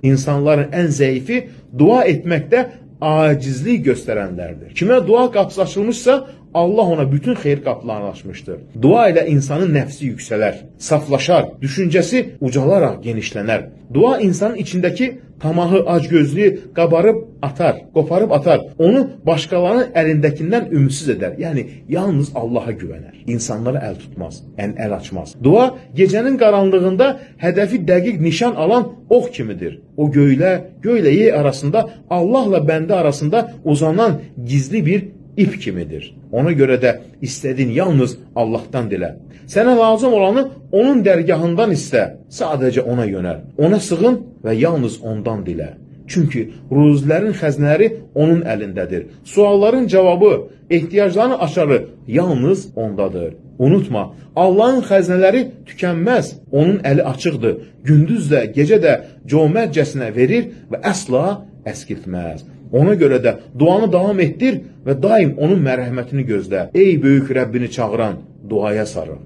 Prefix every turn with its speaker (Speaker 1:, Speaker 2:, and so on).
Speaker 1: İnsanların ən zəifi dua etməkdə acizlik göstərənlərdir. Kimə dua qapısı açılmışsa, Allah ona bütün xeyir qapılarını açmışdır. Dua ilə insanın nəfsi yüksələr, saflaşar, düşüncəsi ucalaraq genişlənər. Dua insanın içindəki tamahı, acgözlüyü qoparıb atar. Onu başqalarının əlindəkindən ümidsiz edər. Yəni, yalnız Allaha güvənər. İnsanlara əl tutmaz, əl açmaz. Dua gecənin qaranlığında hədəfi dəqiq nişan alan ox kimidir. O göylə yer arasında, Allahla bəndə arasında uzanan gizli bir ip kimidir. Ona görə də istədin yalnız Allahdan dilə. Sənə lazım olanı onun dərgahından istə. Sadəcə ona yönəl. Ona sığın və yalnız ondan dilə. Çünki ruzilərin xəzinələri onun əlindədir. Sualların cavabı, ehtiyacların açarı yalnız ondadır. Unutma, Allahın xəzinələri tükənməz. Onun əli açıqdır. Gündüz də, gecə də cömərtcəsinə verir və əsla əskiltməz. Ona görə də duanı davam etdir və daim onun mərhəmətini gözlə. Ey böyük Rəbbini çağıran, duaya sarıl.